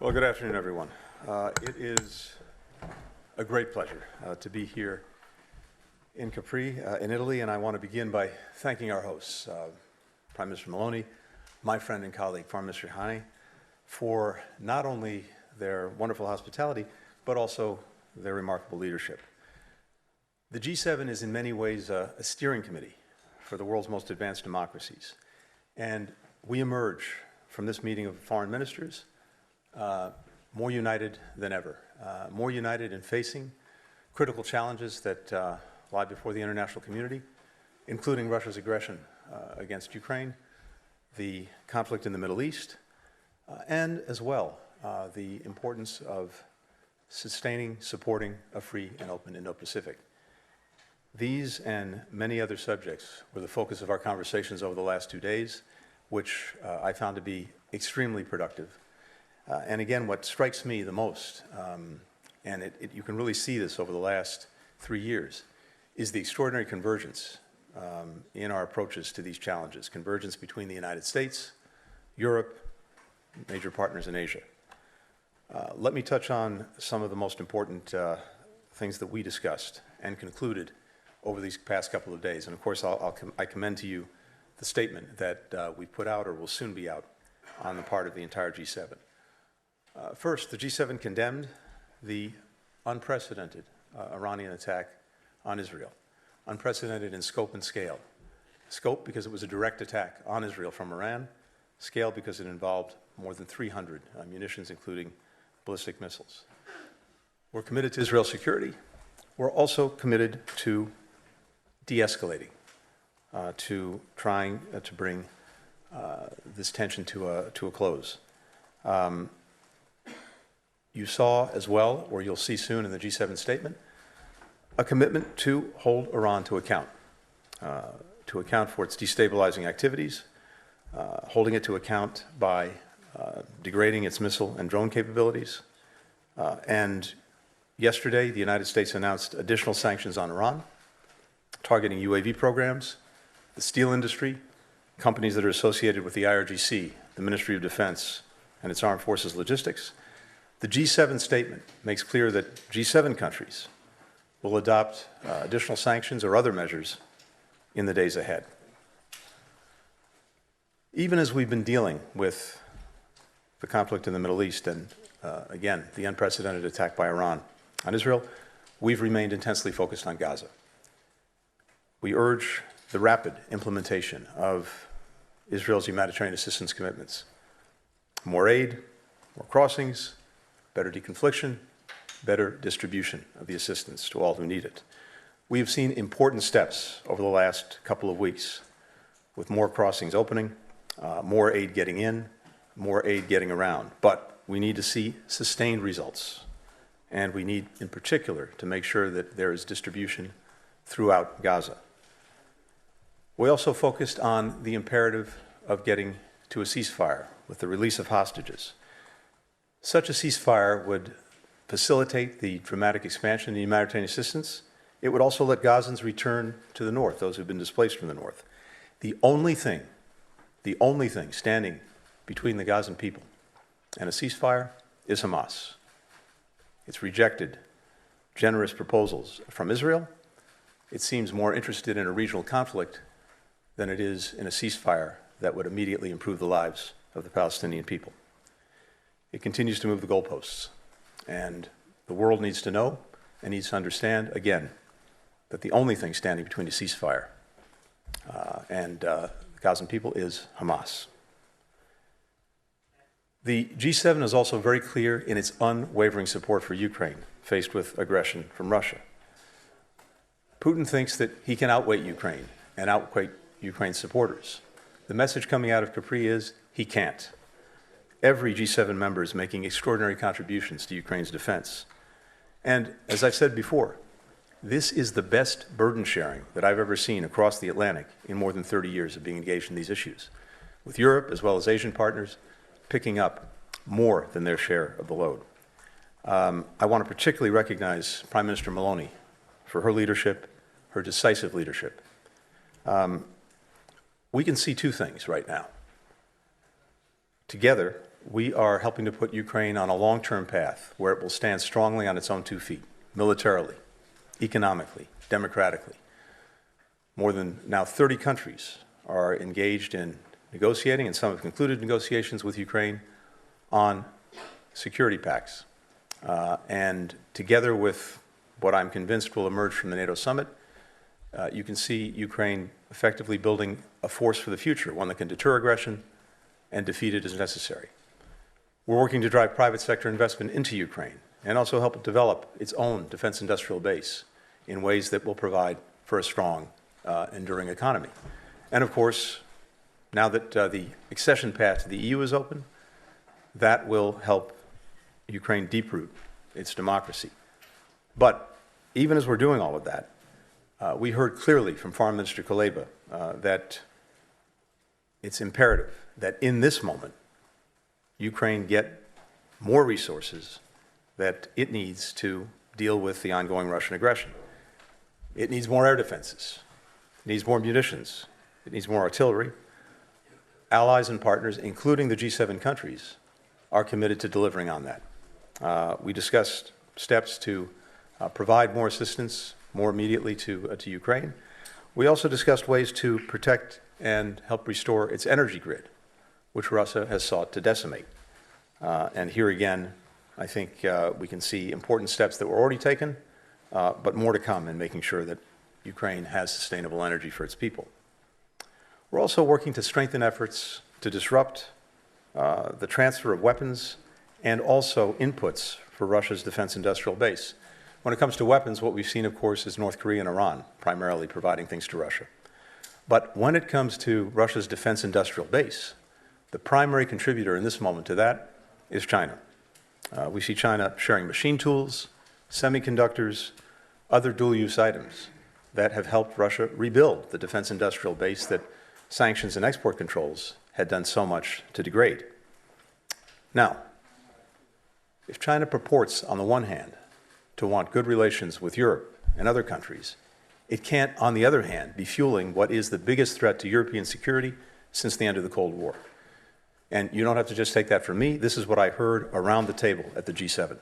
Well, good afternoon, everyone. It is a great pleasure to be here in Capri, in Italy, and I want to begin by thanking our hosts, Prime Minister Meloni, my friend and colleague, Foreign Minister Hani, for not only their wonderful hospitality, but also their remarkable leadership. The G7 is in many ways a steering committee for the world's most advanced democracies, and we emerge from this meeting of foreign ministers more united than ever, more united in facing critical challenges that lie before the international community, including Russia's aggression against Ukraine, the conflict in the Middle East, and as well the importance of sustaining, supporting a free and open Indo-Pacific. These and many other subjects were the focus of our conversations over the last 2 days, which I found to be extremely productive. And again, what strikes me the most, and you can really see this over the last 3 years, is the extraordinary convergence in our approaches to these challenges, convergence between the United States, Europe, major partners in Asia. Let me touch on some of the most important things that we discussed and concluded over these past couple of days. And of course, I commend to you the statement that we put out or will soon be out on the part of the entire G7. First, the G7 condemned the unprecedented Iranian attack on Israel, unprecedented in scope and scale. Scope because it was a direct attack on Israel from Iran, scale because it involved more than 300 munitions, including ballistic missiles. We're committed to Israel's security. We're also committed to de-escalating, to trying to bring this tension to a close. You saw as well, or you'll see soon in the G7 statement, a commitment to hold Iran to account for its destabilizing activities, holding it to account by degrading its missile and drone capabilities. And yesterday, the United States announced additional sanctions on Iran, targeting UAV programs, the steel industry, companies that are associated with the IRGC, the Ministry of Defense, and its armed forces logistics. The G7 statement makes clear that G7 countries will adopt additional sanctions or other measures in the days ahead. Even as we've been dealing with the conflict in the Middle East and, again, the unprecedented attack by Iran on Israel, we've remained intensely focused on Gaza. We urge the rapid implementation of Israel's humanitarian assistance commitments. More aid, more crossings, better deconfliction, better distribution of the assistance to all who need it. We have seen important steps over the last couple of weeks, with more crossings opening, more aid getting in, more aid getting around. But we need to see sustained results. And we need, in particular, to make sure that there is distribution throughout Gaza. We also focused on the imperative of getting to a ceasefire with the release of hostages. Such a ceasefire would facilitate the dramatic expansion of humanitarian assistance. It would also let Gazans return to the north, those who've been displaced from the north. The only thing standing between the Gazan people and a ceasefire is Hamas. It's rejected generous proposals from Israel. It seems more interested in a regional conflict than it is in a ceasefire that would immediately improve the lives of the Palestinian people. It continues to move the goalposts, and the world needs to know and needs to understand, again, that the only thing standing between a ceasefire and the Gazan people is Hamas. The G7 is also very clear in its unwavering support for Ukraine, faced with aggression from Russia. Putin thinks that he can outweigh Ukraine and outweigh Ukraine's supporters. The message coming out of Capri is he can't. Every G7 member is making extraordinary contributions to Ukraine's defense. And as I've said before, this is the best burden sharing that I've ever seen across the Atlantic in more than 30 years of being engaged in these issues, with Europe as well as Asian partners picking up more than their share of the load. I want to particularly recognize Prime Minister Meloni for her leadership, her decisive leadership. We can see two things right now. Together, we are helping to put Ukraine on a long-term path where it will stand strongly on its own 2 feet, militarily, economically, democratically. More than now 30 countries are engaged in negotiating, and some have concluded negotiations with Ukraine on security pacts. And together with what I'm convinced will emerge from the NATO summit, you can see Ukraine effectively building a force for the future, one that can deter aggression and defeat it as necessary. We're working to drive private sector investment into Ukraine and also help it develop its own defense industrial base in ways that will provide for a strong, enduring economy. And of course, now that the accession path to the EU is open, that will help Ukraine deep-root its democracy. But even as we're doing all of that, we heard clearly from Foreign Minister Kuleba that it's imperative that in this moment, Ukraine get more resources that it needs to deal with the ongoing Russian aggression. It needs more air defenses. It needs more munitions. It needs more artillery. Allies and partners, including the G7 countries, are committed to delivering on that. We discussed steps to provide more assistance more immediately to Ukraine. We also discussed ways to protect and help restore its energy grid, which Russia has sought to decimate. And here again, I think we can see important steps that were already taken, but more to come in making sure that Ukraine has sustainable energy for its people. We're also working to strengthen efforts to disrupt the transfer of weapons and also inputs for Russia's defense industrial base. When it comes to weapons, what we've seen, of course, is North Korea and Iran primarily providing things to Russia. But when it comes to Russia's defense industrial base, the primary contributor in this moment to that is China. We see China sharing machine tools, semiconductors, other dual-use items that have helped Russia rebuild the defense industrial base that sanctions and export controls had done so much to degrade. Now, if China purports, on the one hand, to want good relations with Europe and other countries, it can't, on the other hand, be fueling what is the biggest threat to European security since the end of the Cold War. And you don't have to just take that from me. This is what I heard around the table at the G7.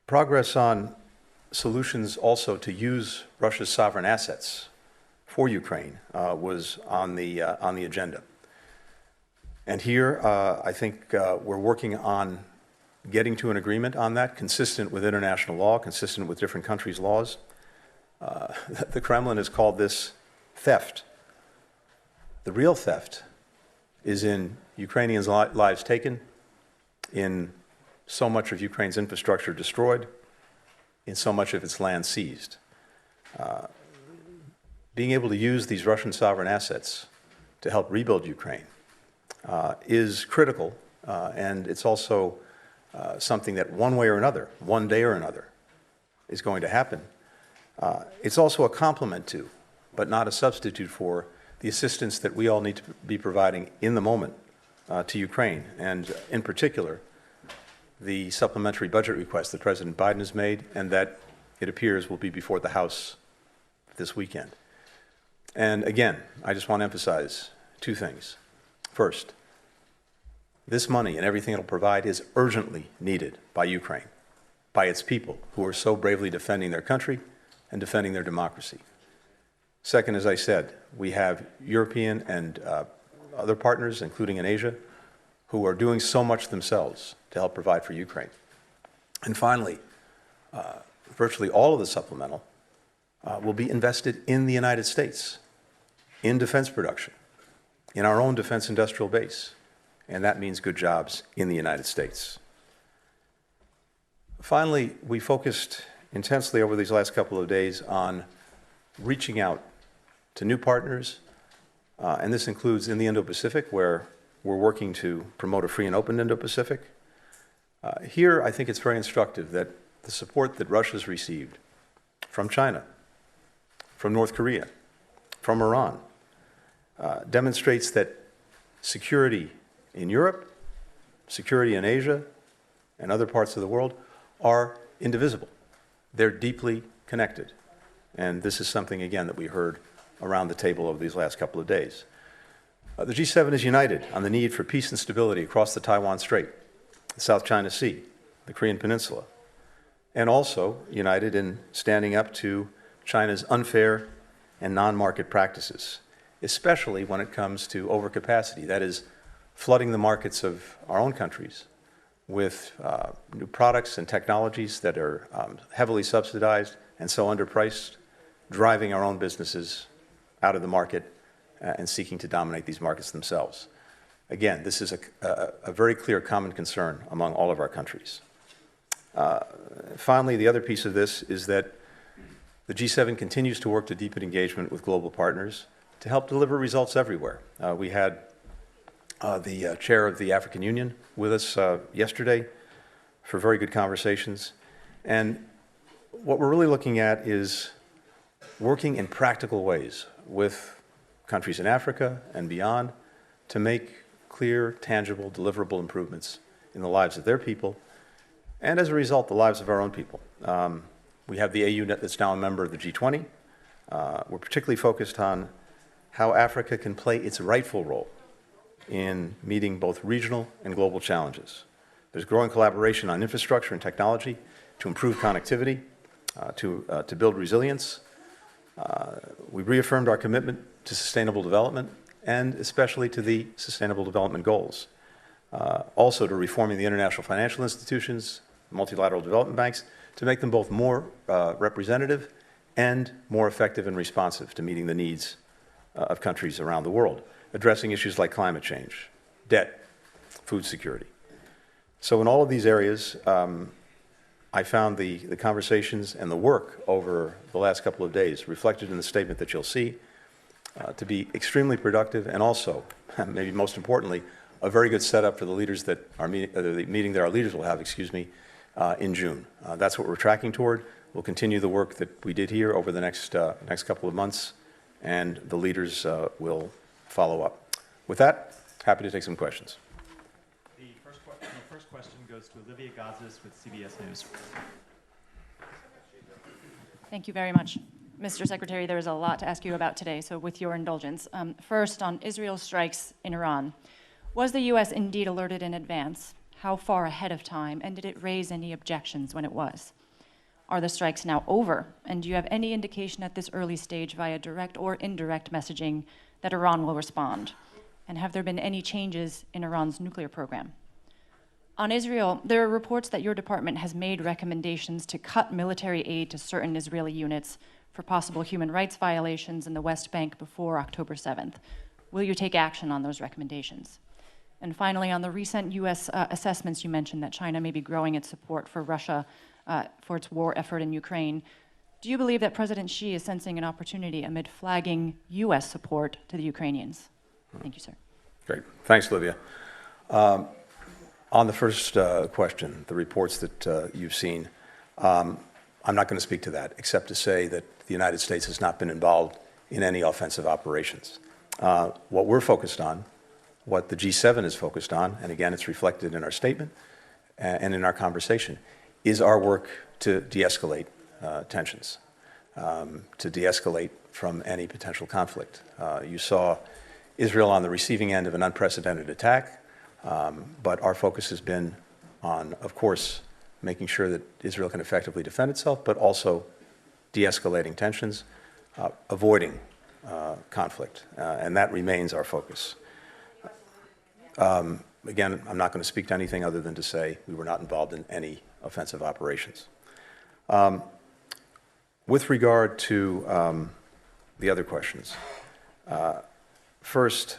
Progress on solutions also to use Russia's sovereign assets for Ukraine was on the agenda. And here, I think we're working on getting to an agreement on that, consistent with international law, consistent with different countries' laws. The Kremlin has called this theft. The real theft is in Ukrainians' lives taken, in so much of Ukraine's infrastructure destroyed, in so much of its land seized. Being able to use these Russian sovereign assets to help rebuild Ukraine is critical, and it's also something that one way or another, one day or another, is going to happen. It's also a complement to, but not a substitute for, the assistance that we all need to be providing in the moment to Ukraine, and in particular, the supplementary budget request that President Biden has made and that it appears will be before the House this weekend. And again, I just want to emphasize 2 things. First, this money and everything it'll provide is urgently needed by Ukraine, by its people who are so bravely defending their country and defending their democracy. Second, as I said, we have European and other partners, including in Asia, who are doing so much themselves to help provide for Ukraine. And finally, virtually all of the supplemental will be invested in the United States, in defense production, in our own defense industrial base, and that means good jobs in the United States. Finally, we focused intensely over these last couple of days on reaching out to new partners, and this includes in the Indo-Pacific, where we're working to promote a free and open Indo-Pacific. Here, I think it's very instructive that the support that Russia's received from China, from North Korea, from Iran, demonstrates that security in Europe, security in Asia, and other parts of the world are indivisible. They're deeply connected. And this is something, again, that we heard around the table over these last couple of days. The G7 is united on the need for peace and stability across the Taiwan Strait, the South China Sea, the Korean Peninsula, and also united in standing up to China's unfair and non-market practices, especially when it comes to overcapacity, that is, flooding the markets of our own countries with new products and technologies that are heavily subsidized and so underpriced, driving our own businesses out of the market and seeking to dominate these markets themselves. Again, this is a very clear common concern among all of our countries. Finally, the other piece of this is that the G7 continues to work to deepen engagement with global partners to help deliver results everywhere. We had the chair of the African Union with us yesterday for very good conversations. And what we're really looking at is working in practical ways with countries in Africa and beyond to make clear, tangible, deliverable improvements in the lives of their people, and as a result, the lives of our own people. We have the AU that's now a member of the G20. We're particularly focused on how Africa can play its rightful role in meeting both regional and global challenges. There's growing collaboration on infrastructure and technology to improve connectivity, to build resilience. We reaffirmed our commitment to sustainable development and especially to the Sustainable Development Goals. Also to reforming the international financial institutions, multilateral development banks, to make them both more representative and more effective and responsive to meeting the needs of countries around the world, addressing issues like climate change, debt, food security. So in all of these areas, I found the conversations and the work over the last couple of days reflected in the statement that you'll see to be extremely productive and also, maybe most importantly, a very good setup for the leaders that are the meeting that our leaders will have, in June. That's what we're tracking toward. We'll continue the work that we did here over the next couple of months, and the leaders will follow up. With that, happy to take some questions. The first question goes to Olivia Gazis with CBS News. Thank you very much. Mr. Secretary, there is a lot to ask you about today, so with your indulgence. First, on Israel's strikes in Iran. Was the U.S. indeed alerted in advance? How far ahead of time? And did it raise any objections when it was? Are the strikes now over? And do you have any indication at this early stage via direct or indirect messaging that Iran will respond? And have there been any changes in Iran's nuclear program? On Israel, there are reports that your department has made recommendations to cut military aid to certain Israeli units for possible human rights violations in the West Bank before October 7th. Will you take action on those recommendations? And finally, on the recent U.S. Assessments, you mentioned that China may be growing its support for Russia for its war effort in Ukraine. Do you believe that President Xi is sensing an opportunity amid flagging U.S. support to the Ukrainians? Thank you, sir. Great. Thanks, Olivia. On the first question, the reports that you've seen, I'm not going to speak to that, except to say that the United States has not been involved in any offensive operations. What we're focused on, what the G7 is focused on, and again, it's reflected in our statement and in our conversation, is our work to de-escalate tensions, to de-escalate from any potential conflict. You saw Israel on the receiving end of an unprecedented attack, but our focus has been on, of course, making sure that Israel can effectively defend itself, but also de-escalating tensions, avoiding conflict, and that remains our focus. Again, I'm not going to speak to anything other than to say we were not involved in any offensive operations. With regard to the other questions, first,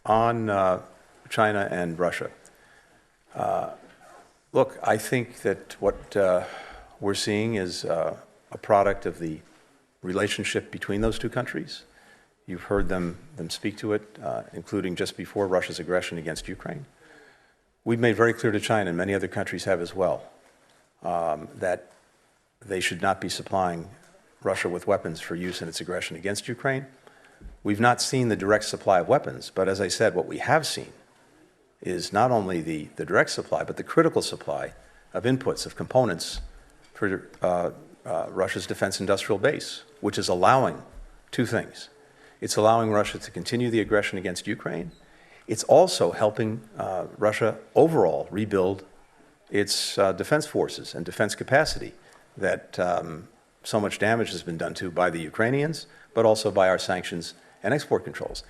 on China and Russia. Look, I think that what we're seeing is a product of the relationship between those two countries. You've heard them speak to it, including just before Russia's aggression against Ukraine. We've made very clear to China, and many other countries have as well, that they should not be supplying Russia with weapons for use in its aggression against Ukraine. We've not seen the direct supply of weapons, but as I said, what we have seen is not only the direct supply, but the critical supply of inputs, of components for Russia's defense industrial base, which is allowing two things. It's allowing Russia to continue the aggression against Ukraine. It's also helping Russia overall rebuild its defense forces and defense capacity that so much damage has been done to by the Ukrainians, but also by our sanctions and export controls.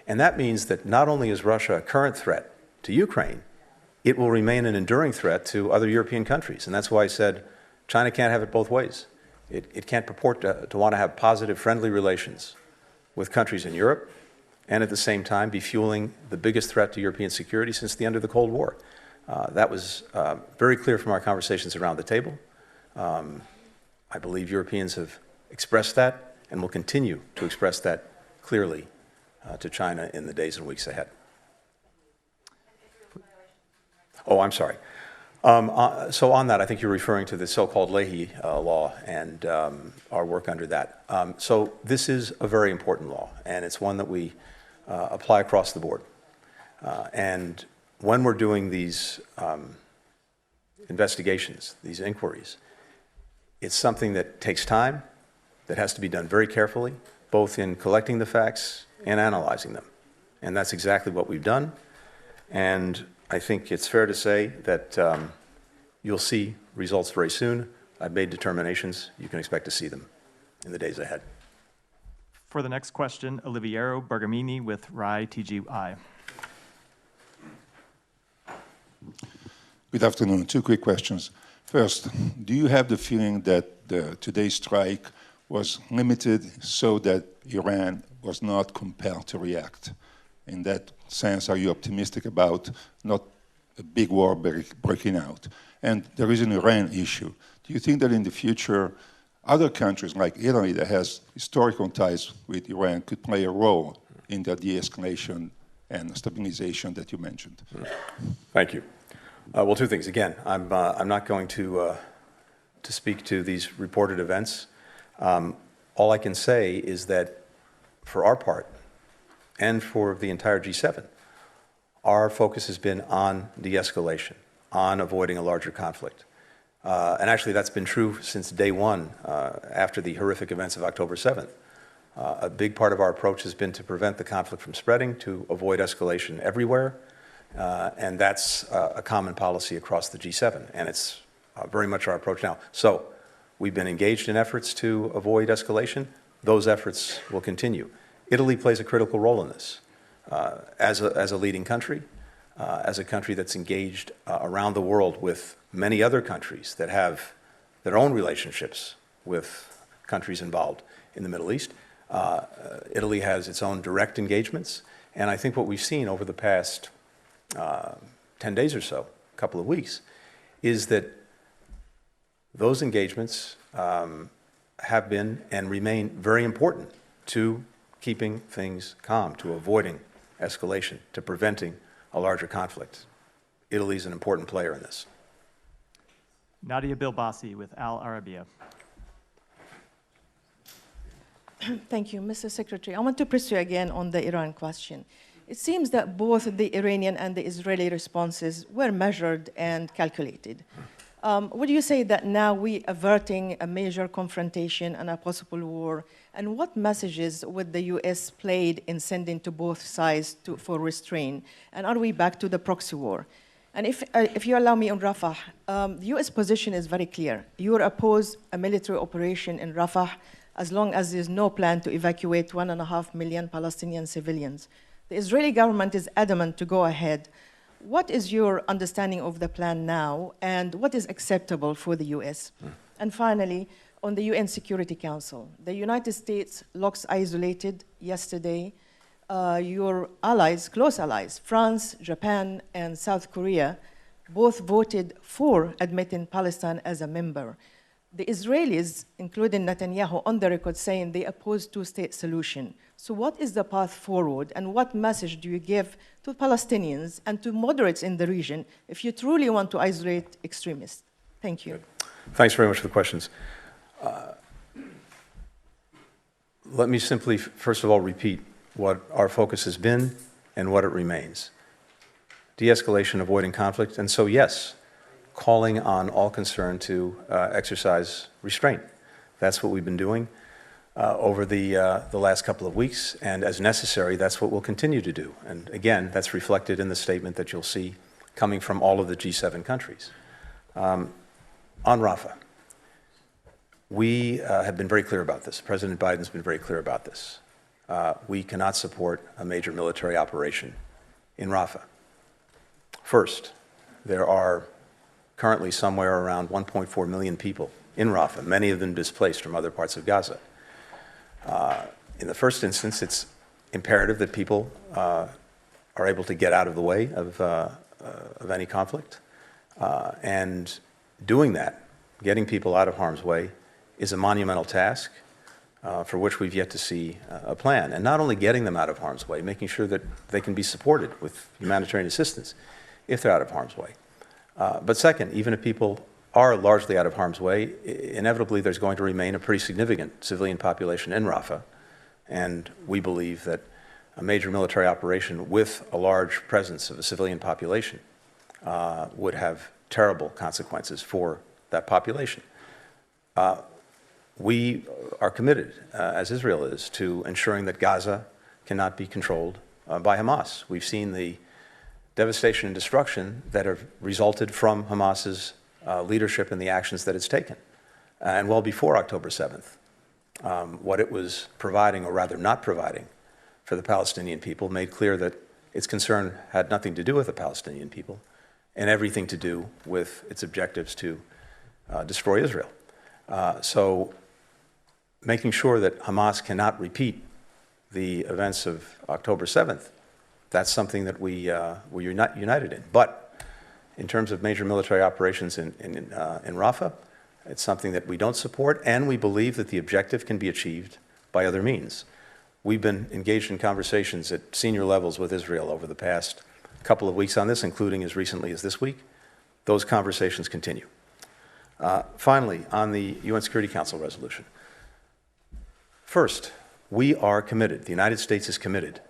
And that means that not only is Russia a current threat to Ukraine, it will remain an enduring threat to other European countries. And that's why I said China can't have it both ways. It can't purport to want to have positive, friendly relations with countries in Europe and at the same time be fueling the biggest threat to European security since the end of the Cold War. That was very clear from our conversations around the table. I believe Europeans have expressed that and will continue to express that clearly to China in the days and weeks ahead. Oh, I'm sorry. So on that, I think you're referring to the so-called Leahy law and our work under that. So this is a very important law, and it's one that we apply across the board. And when we're doing these investigations, these inquiries, it's something that takes time, that has to be done very carefully, both in collecting the facts and analyzing them. And that's exactly what we've done. And I think it's fair to say that you'll see results very soon. I've made determinations. You can expect to see them in the days ahead. For the next question, Oliviero Bergamini with RAI TGI. Good afternoon. Two quick questions. First, do you have the feeling that today's strike was limited so that Iran was not compelled to react? In that sense, are you optimistic about not a big war breaking out? And there is an Iran issue. Do you think that in the future, other countries like Italy that has historical ties with Iran could play a role in the de-escalation and stabilization that you mentioned? Thank you. Well, two things. Again, I'm not going to speak to these reported events. All I can say is that for our part and for the entire G7, our focus has been on de-escalation, on avoiding a larger conflict. And actually, that's been true since day one after the horrific events of October 7th. A big part of our approach has been to prevent the conflict from spreading, to avoid escalation everywhere. And that's a common policy across the G7, and it's very much our approach now. So we've been engaged in efforts to avoid escalation. Those efforts will continue. Italy plays a critical role in this as a leading country, as a country that's engaged around the world with many other countries that have their own relationships with countries involved in the Middle East. Italy has its own direct engagements, and I think what we've seen over the past 10 days or so, a couple of weeks, is that those engagements have been and remain very important to keeping things calm, to avoiding escalation, to preventing a larger conflict. Italy is an important player in this. Nadia Bilbassi with Al Arabiya. Thank you, Mr. Secretary. I want to press you again on the Iran question. It seems that both the Iranian and the Israeli responses were measured and calculated. Would you say that now we are averting a major confrontation and a possible war? And what messages would the U.S. played in sending to both sides for restraint? And are we back to the proxy war? And if you allow me on Rafah, the U.S. position is very clear. You oppose a military operation in Rafah as long as there's no plan to evacuate 1.5 million Palestinian civilians. The Israeli government is adamant to go ahead. What is your understanding of the plan now, and what is acceptable for the U.S.? And finally, on the UN Security Council, the United States looks isolated yesterday. Your allies, close allies, France, Japan, and South Korea, both voted for admitting Palestine as a member. The Israelis, including Netanyahu, on the record saying they oppose two-state solution. So what is the path forward, and what message do you give to Palestinians and to moderates in the region if you truly want to isolate extremists? Thank you. Good. Thanks very much for the questions. Let me simply, first of all, repeat what our focus has been and what it remains. De-escalation, avoiding conflict, and so yes, calling on all concerned to exercise restraint. That's what we've been doing. over the last couple of weeks, and as necessary, that's what we'll continue to do. And again, that's reflected in the statement that you'll see coming from all of the G7 countries. On Rafah, we have been very clear about this. President Biden's been very clear about this. We cannot support a major military operation in Rafah. First, there are currently somewhere around 1.4 million people in Rafah, many of them displaced from other parts of Gaza. In the first instance, it's imperative that people are able to get out of the way of any conflict. And doing that, getting people out of harm's way, is a monumental task for which we've yet to see a plan. And not only getting them out of harm's way, making sure that they can be supported with humanitarian assistance if they're out of harm's way. But second, even if people are largely out of harm's way, inevitably there's going to remain a pretty significant civilian population in Rafah. And we believe that a major military operation with a large presence of a civilian population would have terrible consequences for that population. We are committed, as Israel is, to ensuring that Gaza cannot be controlled by Hamas. We've seen the devastation and destruction that have resulted from Hamas's leadership and the actions that it's taken. And well before October 7th, what it was providing, or rather not providing, for the Palestinian people made clear that its concern had nothing to do with the Palestinian people and everything to do with its objectives to destroy Israel. So making sure that Hamas cannot repeat the events of October 7th, that's something that we're united in. But in terms of major military operations in Rafah, it's something that we don't support, and we believe that the objective can be achieved by other means. We've been engaged in conversations at senior levels with Israel over the past couple of weeks on this, including as recently as this week. Those conversations continue. Finally, on the UN Security Council resolution. First, we are committed, the United States is committed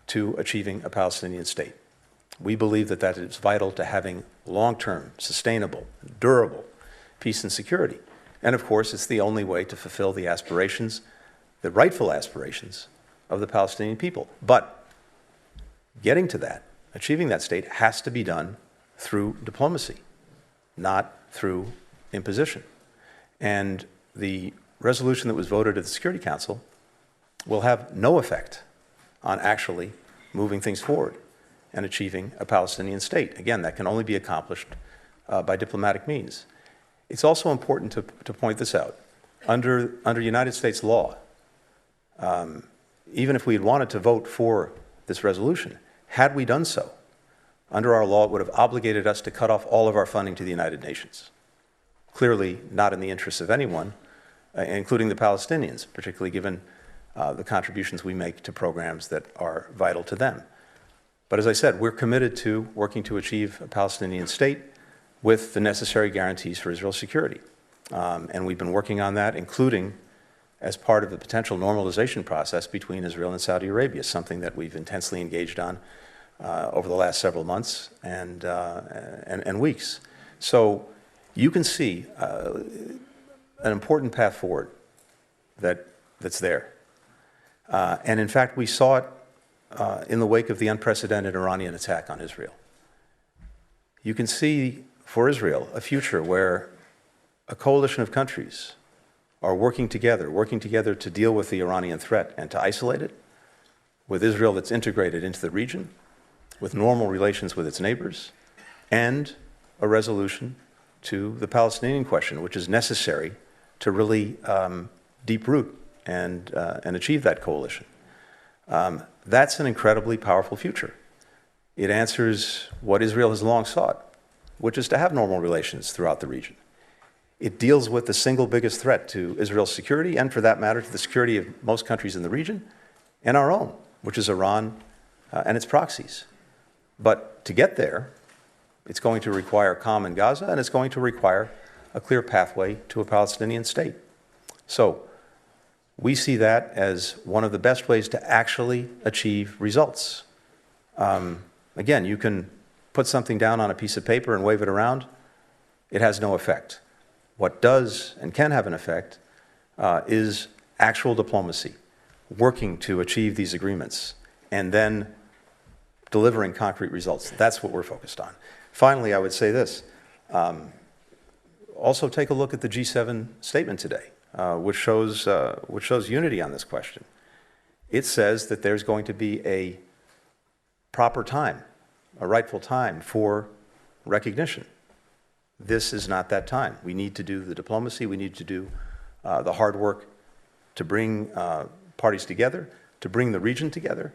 to achieving a Palestinian state. We believe that that is vital to having long-term, sustainable, durable peace and security. And of course, it's the only way to fulfill the aspirations, the rightful aspirations of the Palestinian people. But getting to that, achieving that state, has to be done through diplomacy, not through imposition. And the resolution that was voted at the Security Council will have no effect on actually moving things forward and achieving a Palestinian state. Again, that can only be accomplished by diplomatic means. It's also important to point this out. Under United States law, even if we had wanted to vote for this resolution, had we done so, under our law, it would have obligated us to cut off all of our funding to the United Nations. Clearly not in the interests of anyone, including the Palestinians, particularly given the contributions we make to programs that are vital to them. But as I said, we're committed to working to achieve a Palestinian state with the necessary guarantees for Israel's security. And we've been working on that, including as part of the potential normalization process between Israel and Saudi Arabia, something that we've intensely engaged on over the last several months and weeks. So you can see an important path forward that's there. And in fact, we saw it in the wake of the unprecedented Iranian attack on Israel. You can see for Israel a future where a coalition of countries are working together to deal with the Iranian threat and to isolate it, with Israel that's integrated into the region, with normal relations with its neighbors, and a resolution to the Palestinian question, which is necessary to really deep root and achieve that coalition. That's an incredibly powerful future. It answers what Israel has long sought, which is to have normal relations throughout the region. It deals with the single biggest threat to Israel's security, and for that matter, to the security of most countries in the region, and our own, which is Iran and its proxies. But to get there, it's going to require calm in Gaza, and it's going to require a clear pathway to a Palestinian state. So we see that as one of the best ways to actually achieve results. Again, you can put something down on a piece of paper and wave it around. It has no effect. What does and can have an effect is actual diplomacy, working to achieve these agreements, and then delivering concrete results. That's what we're focused on. Finally, I would say this. Also take a look at the G7 statement today, which shows unity on this question. It says that there's going to be a proper time, a rightful time for recognition. This is not that time. We need to do the diplomacy. We need to do the hard work to bring parties together, to bring the region together,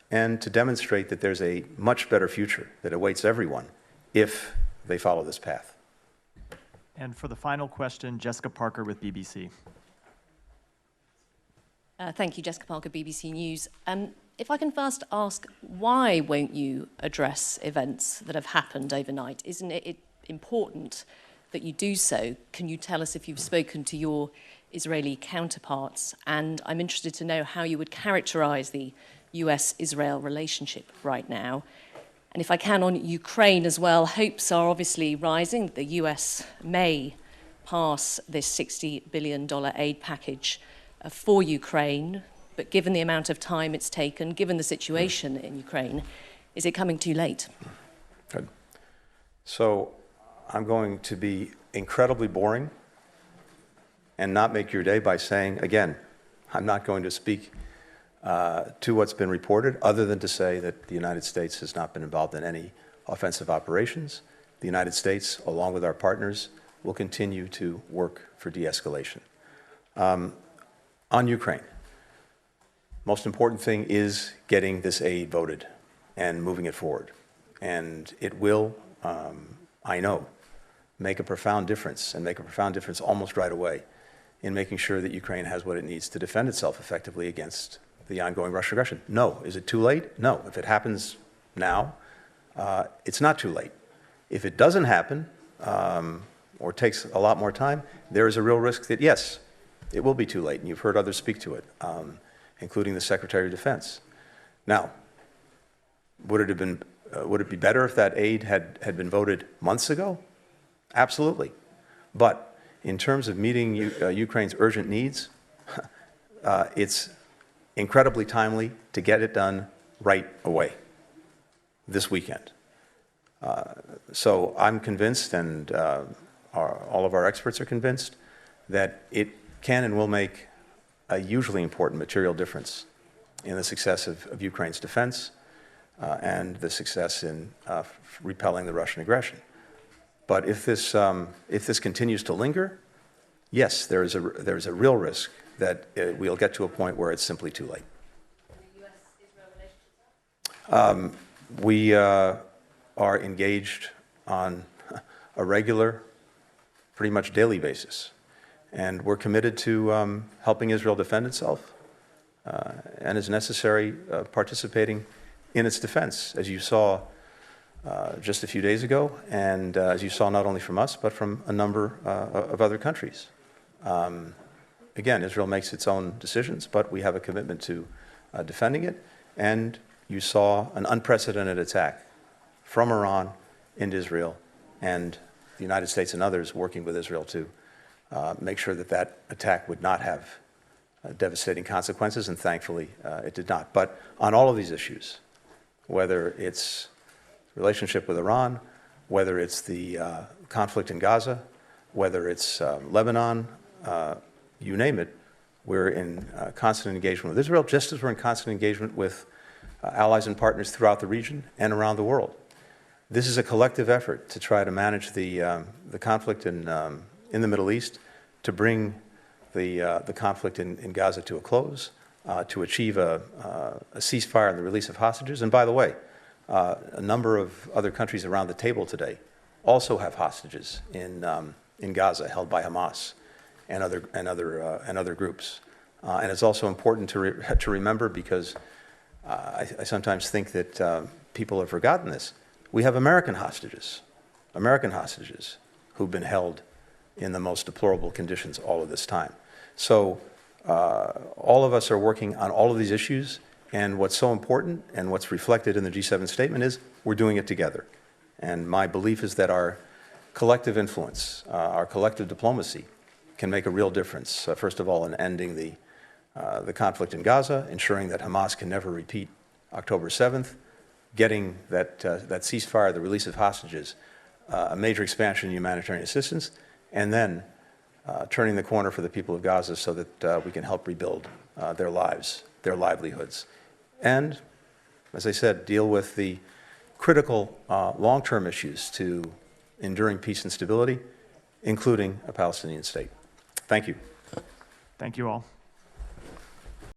and to demonstrate that there's a much better future that awaits everyone if they follow this path. And for the final question, Jessica Parker with BBC. Thank you, Jessica Parker, BBC News. If I can first ask, why won't you address events that have happened overnight? Isn't it important that you do so? Can you tell us if you've spoken to your Israeli counterparts? And I'm interested to know how you would characterize the US-Israel relationship right now. And if I can, on Ukraine as well, hopes are obviously rising. The US may pass this $60 billion aid package for Ukraine, but given the amount of time it's taken, given the situation in Ukraine, is it coming too late? Good. So I'm going to be incredibly boring and not make your day by saying, again, I'm not going to speak to what's been reported, other than to say that the United States has not been involved in any offensive operations. The United States, along with our partners, will continue to work for de-escalation. On Ukraine, most important thing is getting this aid voted and moving it forward. And it will, I know, make a profound difference, and make a profound difference almost right away in making sure that Ukraine has what it needs to defend itself effectively against the ongoing Russian aggression. No. Is it too late? No. If it happens now, it's not too late. If it doesn't happen, or takes a lot more time, there is a real risk that, yes, it will be too late, and you've heard others speak to it, including the Secretary of Defense. Now, would it be better if that aid had been voted months ago? Absolutely. But in terms of meeting Ukraine's urgent needs, it's incredibly timely to get it done right away, this weekend. So I'm convinced, and all of our experts are convinced, that it can and will make a hugely important material difference in the success of Ukraine's defense and the success in repelling the Russian aggression. But if this continues to linger, yes, there is a real risk that we'll get to a point where it's simply too late. We are engaged on a regular, pretty much daily basis, and we're committed to helping Israel defend itself, and as necessary, participating in its defense, as you saw just a few days ago, and as you saw not only from us, but from a number of other countries. Again, Israel makes its own decisions, but we have a commitment to defending it, and you saw an unprecedented attack from Iran into Israel, and the United States and others working with Israel to make sure that that attack would not have devastating consequences, and thankfully it did not. But on all of these issues, whether it's relationship with Iran, whether it's the conflict in Gaza, whether it's Lebanon, you name it, we're in constant engagement with Israel, just as we're in constant engagement with allies and partners throughout the region and around the world. This is a collective effort to try to manage the conflict in the Middle East, to bring the conflict in Gaza to a close, to achieve a ceasefire and the release of hostages. And by the way, a number of other countries around the table today also have hostages in Gaza held by Hamas and other groups. And it's also important to remember, because I sometimes think that people have forgotten this. We have American hostages who've been held in the most deplorable conditions all of this time. So all of us are working on all of these issues, and what's so important and what's reflected in the G7 statement is we're doing it together. And my belief is that our collective influence, our collective diplomacy can make a real difference, first of all, in ending the the conflict in Gaza, ensuring that Hamas can never repeat October 7th, getting that ceasefire, the release of hostages, a major expansion in humanitarian assistance, and then turning the corner for the people of Gaza so that we can help rebuild their lives, their livelihoods. And, as I said, deal with the critical long-term issues to enduring peace and stability, including a Palestinian state. Thank you. Thank you all.